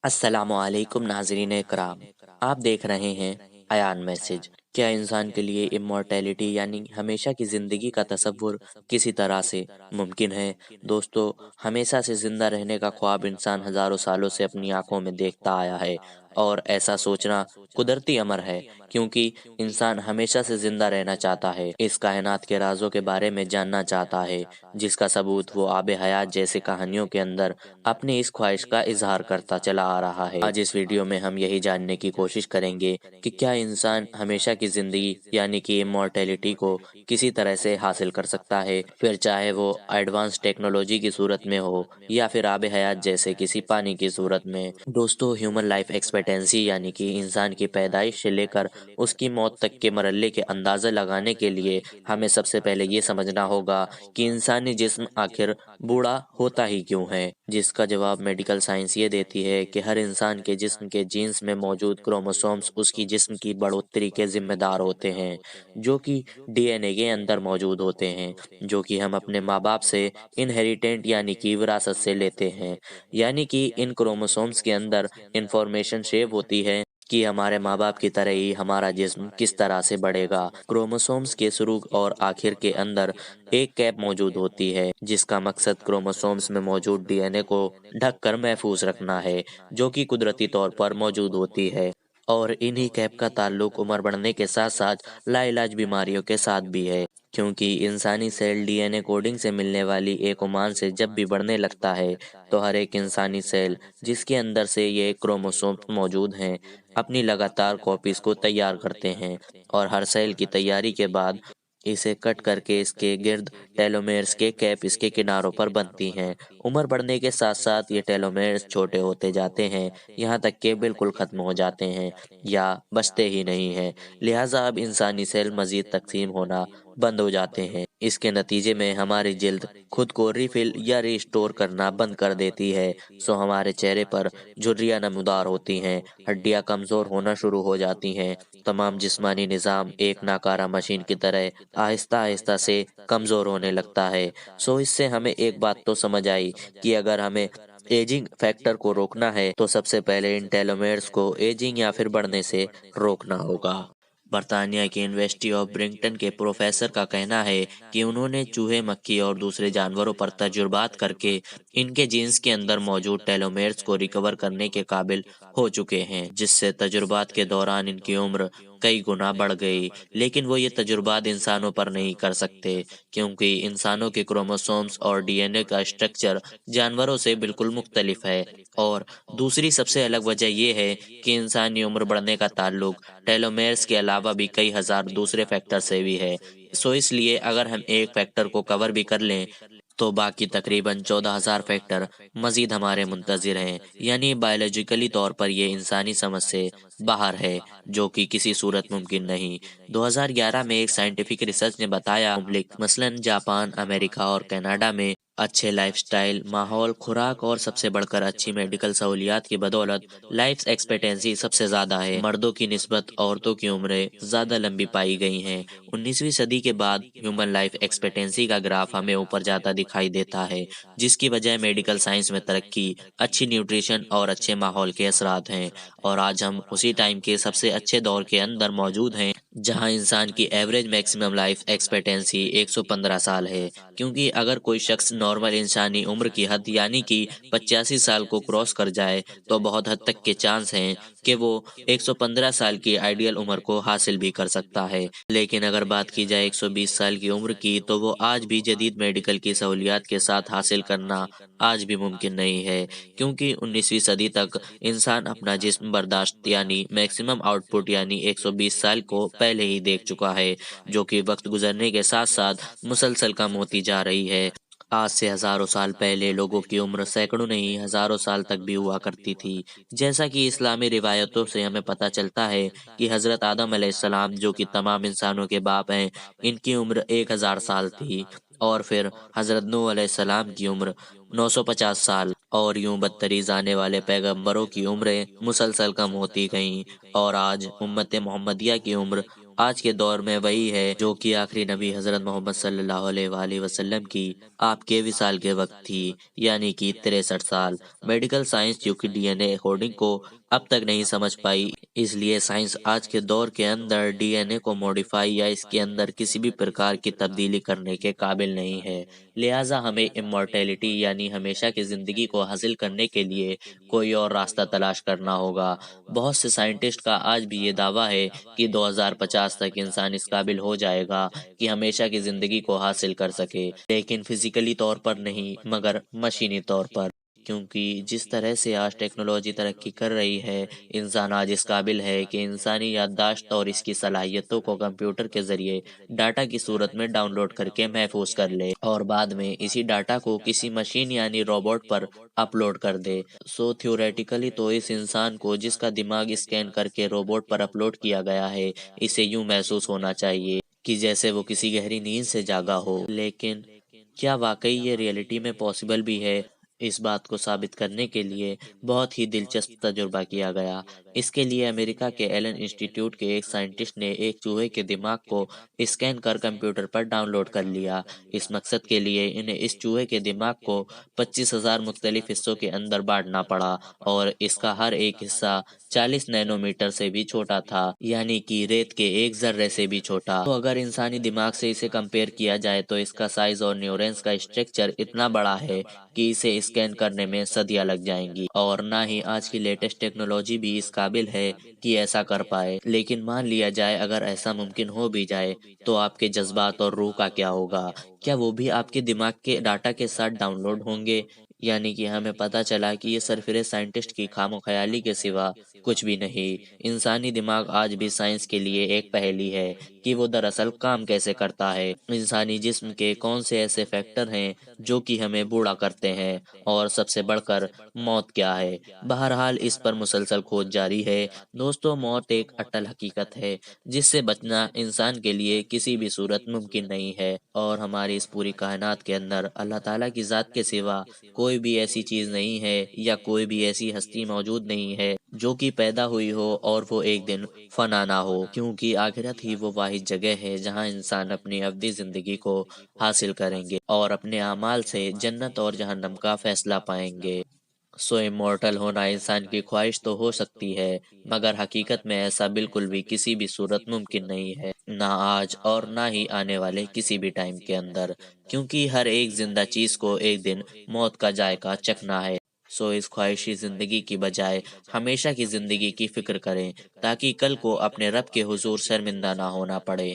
السلام علیکم ناظرین اکرام، آپ دیکھ رہے ہیں ایان میسج۔ کیا انسان کے لیے امورٹیلٹی یعنی ہمیشہ کی زندگی کا تصور کسی طرح سے ممکن ہے؟ دوستو، ہمیشہ سے زندہ رہنے کا خواب انسان ہزاروں سالوں سے اپنی آنکھوں میں دیکھتا آیا ہے، اور ایسا سوچنا قدرتی امر ہے کیونکہ انسان ہمیشہ سے زندہ رہنا چاہتا ہے، اس کائنات کے رازوں کے بارے میں جاننا چاہتا ہے، جس کا ثبوت وہ آب حیات جیسے کہانیوں کے اندر اپنی اس خواہش کا اظہار کرتا چلا آ رہا ہے۔ آج اس ویڈیو میں ہم یہی جاننے کی کوشش کریں گے کہ کیا انسان ہمیشہ کی زندگی یعنی کہ امورٹیلٹی کو کسی طرح سے حاصل کر سکتا ہے، پھر چاہے وہ ایڈوانس ٹیکنالوجی کی صورت میں ہو یا پھر آب حیات جیسے کسی پانی کی صورت میں۔ دوستو، ہیومن لائف ایکسپیکٹنسی یعنی کہ انسان کی پیدائش سے لے کر اس کی موت تک کے مرحلے کے اندازہ لگانے کے لیے ہمیں سب سے پہلے یہ سمجھنا ہوگا کہ انسانی جسم آخر بوڑھا ہوتا ہی کیوں ہے، جس کا جواب میڈیکل سائنس یہ دیتی ہے کہ ہر انسان کے جسم کے جینز میں موجود کروموسومز اس کی جسم کی بڑھوتری کے ذمہ دار ہوتے ہیں، جو کہ ڈی این اے کے اندر موجود ہوتے ہیں، جو کہ ہم اپنے ماں باپ سے انہیریٹنٹ یعنی کہ وراثت سے لیتے ہیں۔ یعنی کہ ان کروموسومز کے اندر انفارمیشن شیو ہوتی ہے کہ ہمارے ماں باپ کی طرح ہی ہمارا جسم کس طرح سے بڑھے گا۔ کروموسومز کے شروع اور آخر کے اندر ایک کیپ موجود ہوتی ہے، جس کا مقصد کروموسومز میں موجود ڈی این اے کو ڈھک کر محفوظ رکھنا ہے، جو کہ قدرتی طور پر موجود ہوتی ہے، اور انہی کیپ کا تعلق عمر بڑھنے کے ساتھ ساتھ لا علاج بیماریوں کے ساتھ بھی ہے، کیونکہ انسانی سیل ڈی این اے کوڈنگ سے ملنے والی ایک امان سے جب بھی بڑھنے لگتا ہے تو ہر ایک انسانی سیل جس کے اندر سے یہ کروموسوم موجود ہیں اپنی لگاتار کاپیز کو تیار کرتے ہیں، اور ہر سیل کی تیاری کے بعد اسے کٹ کر کے اس کے گرد ٹیلومیرز کے کیپ اس کے کناروں پر بنتی ہیں۔ عمر بڑھنے کے ساتھ ساتھ یہ ٹیلومیرز چھوٹے ہوتے جاتے ہیں، یہاں تک کہ بالکل ختم ہو جاتے ہیں یا بچتے ہی نہیں ہیں، لہٰذا اب انسانی سیل مزید تقسیم ہونا بند ہو جاتے ہیں۔ اس کے نتیجے میں ہماری جلد خود کو ریفل یا ریسٹور کرنا بند کر دیتی ہے، سو ہمارے چہرے پر جھریاں نمودار ہوتی ہیں، ہڈیاں کمزور ہونا شروع ہو جاتی ہیں، تمام جسمانی نظام ایک ناکارہ مشین کی طرح آہستہ آہستہ سے کمزور ہونے لگتا ہے۔ سو اس سے ہمیں ایک بات تو سمجھ آئی کہ اگر ہمیں ایجنگ فیکٹر کو روکنا ہے تو سب سے پہلے ان ٹیلومیرز کو ایجنگ یا پھر بڑھنے سے روکنا ہوگا۔ برطانیہ کی یونیورسٹی آف برنگٹن کے پروفیسر کا کہنا ہے کہ انہوں نے چوہے، مکھی اور دوسرے جانوروں پر تجربات کر کے ان کے جینز کے اندر موجود ٹیلومیرز کو ریکور کرنے کے قابل ہو چکے ہیں، جس سے تجربات کے دوران ان کی عمر کئی گنا بڑھ گئی، لیکن وہ یہ تجربات انسانوں پر نہیں کر سکتے کیونکہ انسانوں کے کروموسومز اور ڈی این اے کا اسٹرکچر جانوروں سے بالکل مختلف ہے، اور دوسری سب سے الگ وجہ یہ ہے کہ انسانی عمر بڑھنے کا تعلق ٹیلومیرز کے علاوہ بھی کئی ہزار دوسرے فیکٹر سے بھی ہے۔ سو اس لیے اگر ہم ایک فیکٹر کو کور بھی کر لیں تو باقی تقریباً 14,000 فیکٹر مزید ہمارے منتظر ہیں، یعنی بایولوجیکلی طور پر یہ انسانی سمجھ سے باہر ہے، جو کہ کسی صورت ممکن نہیں۔ 2011 میں ایک سائنٹیفک ریسرچ نے بتایا ممالک مثلاً جاپان، امریکہ اور کینیڈا میں اچھے لائف سٹائل، ماحول، خوراک اور سب سے بڑھ کر اچھی میڈیکل سہولیات کی بدولت لائف ایکسپیکٹنسی سب سے زیادہ ہے۔ مردوں کی نسبت عورتوں کی عمریں زیادہ لمبی پائی گئی ہیں۔ 19ویں صدی کے بعد ہیومن لائف ایکسپیکٹنسی کا گراف ہمیں اوپر جاتا دکھائی دیتا ہے، جس کی وجہ میڈیکل سائنس میں ترقی، اچھی نیوٹریشن اور اچھے ماحول کے اثرات ہیں، اور آج ہم اسی ٹائم کے سب سے اچھے دور کے اندر موجود ہیں جہاں انسان کی ایوریج میکسیمم لائف ایکسپیکٹنسی 115 سال ہے، کیونکہ اگر کوئی شخص نارمل انسانی عمر کی حد یعنی کہ 85 سال کو کراس کر جائے تو بہت حد تک کے چانس ہیں کہ وہ 115 سال کی آئیڈیل عمر کو حاصل بھی کر سکتا ہے، لیکن اگر بات کی جائے 120 سال کی عمر کی تو وہ آج بھی جدید میڈیکل کی سہولیات کے ساتھ حاصل کرنا آج بھی ممکن نہیں ہے، کیونکہ 19ویں صدی تک انسان اپنا جسم برداشت یعنی میکسیمم آؤٹ پٹ یعنی 120 سال کو پہلے ہی دیکھ چکا ہے، جو کہ وقت گزرنے کے ساتھ ساتھ مسلسل کم ہوتی جا رہی ہے۔ آج سے ہزاروں سال پہلے لوگوں کی عمر سینکڑوں نہیں ہزاروں سال تک بھی ہوا کرتی تھی، جیسا کہ اسلامی روایتوں سے ہمیں پتہ چلتا ہے کہ حضرت آدم علیہ السلام جو کہ تمام انسانوں کے باپ ہیں، ان کی عمر 1000 سال تھی، اور پھر حضرت نوح علیہ السلام کی عمر 950 سال، اور یوں بدتریز آنے والے پیغمبروں کی عمریں مسلسل کم ہوتی گئیں، اور آج امت محمدیہ کی عمر آج کے دور میں وہی ہے جو کہ آخری نبی حضرت محمد صلی اللہ علیہ وآلہ وسلم کی آپ کے وصال کے وقت تھی، یعنی کہ 63 سال۔ میڈیکل سائنس جو کہ ڈی این اے کوڈنگ کو اب تک نہیں سمجھ پائی، اس لیے سائنس آج کے دور کے اندر ڈی این اے کو موڈیفائی یا اس کے اندر کسی بھی پرکار کی تبدیلی کرنے کے قابل نہیں ہے۔ لہٰذا ہمیں امورٹیلٹی یعنی ہمیشہ کی زندگی کو حاصل کرنے کے لیے کوئی اور راستہ تلاش کرنا ہوگا۔ بہت سے سائنٹسٹ کا آج بھی یہ دعویٰ ہے کہ 2050 تک انسان اس قابل ہو جائے گا کہ ہمیشہ کی زندگی کو حاصل کر سکے، لیکن فزیکلی طور پر نہیں مگر مشینی طور پر، کیونکہ جس طرح سے آج ٹیکنالوجی ترقی کر رہی ہے، انسان آج اس قابل ہے کہ انسانی یادداشت اور اس کی صلاحیتوں کو کمپیوٹر کے ذریعے ڈاٹا کی صورت میں ڈاؤن لوڈ کر کے محفوظ کر لے اور بعد میں اسی ڈاٹا کو کسی مشین یعنی روبوٹ پر اپلوڈ کر دے۔ تھیوریٹیکلی تو اس انسان کو جس کا دماغ اسکین کر کے روبوٹ پر اپلوڈ کیا گیا ہے، اسے یوں محسوس ہونا چاہیے کہ جیسے وہ کسی گہری نیند سے جاگا ہو، لیکن کیا واقعی یہ ریئلٹی میں پاسبل بھی ہے؟ اس بات کو ثابت کرنے کے لیے بہت ہی دلچسپ تجربہ کیا گیا۔ اس کے لیے امریکہ کے ایلن انسٹیٹیوٹ کے ایک سائنٹسٹ نے ایک چوہے کے دماغ کو اسکین کر کمپیوٹر پر ڈاؤن لوڈ کر لیا۔ اس مقصد کے لیے انہیں اس چوہے کے دماغ کو 25,000 مختلف حصوں کے اندر بانٹنا پڑا اور اس کا ہر ایک حصہ 40 نینو میٹر سے بھی چھوٹا تھا، یعنی کہ ریت کے ایک ذرے سے بھی چھوٹا۔ تو اگر انسانی دماغ سے اسے کمپیئر کیا جائے تو اس کا سائز اور نیورونز کا اسٹرکچر اتنا بڑا ہے کہ اسے اسکین کرنے میں صدیاں لگ جائیں گی، اور نہ ہی آج کی لیٹسٹ ٹیکنالوجی بھی اس قابل ہے کہ ایسا کر پائے۔ لیکن مان لیا جائے اگر ایسا ممکن ہو بھی جائے تو آپ کے جذبات اور روح کا کیا ہوگا؟ کیا وہ بھی آپ کے دماغ کے ڈاٹا کے ساتھ ڈاؤن لوڈ ہوں گے؟ یعنی کہ ہمیں پتہ چلا کہ یہ سرفرے سائنٹسٹ کی خام خیالی کے سوا کچھ بھی نہیں۔ انسانی دماغ آج بھی سائنس کے لیے ایک پہیلی ہے کہ وہ دراصل کام کیسے کرتا ہے، انسانی جسم کے کون سے ایسے فیکٹر ہیں جو کہ ہمیں بوڑھا کرتے ہیں، اور سب سے بڑھ کر موت کیا ہے۔ بہرحال اس پر مسلسل کھوج جاری ہے۔ دوستو، موت ایک اٹل حقیقت ہے جس سے بچنا انسان کے لیے کسی بھی صورت ممکن نہیں ہے، اور ہماری اس پوری کائنات کے اندر اللہ تعالیٰ کی ذات کے سوا کوئی بھی ایسی چیز نہیں ہے یا کوئی بھی ایسی ہستی موجود نہیں ہے جو کہ پیدا ہوئی ہو اور وہ ایک دن فنا نہ ہو، کیونکہ آخرت ہی وہ واحد جگہ ہے جہاں انسان اپنی ابدی زندگی کو حاصل کریں گے اور اپنے اعمال سے جنت اور جہنم کا فیصلہ پائیں گے۔ امورٹل ہونا انسان کی خواہش تو ہو سکتی ہے، مگر حقیقت میں ایسا بالکل بھی کسی بھی صورت ممکن نہیں ہے، نہ آج اور نہ ہی آنے والے کسی بھی ٹائم کے اندر، کیونکہ ہر ایک زندہ چیز کو ایک دن موت کا ذائقہ چکھنا ہے۔ اس خواہشی زندگی کی بجائے ہمیشہ کی زندگی کی فکر کریں تاکہ کل کو اپنے رب کے حضور شرمندہ نہ ہونا پڑے۔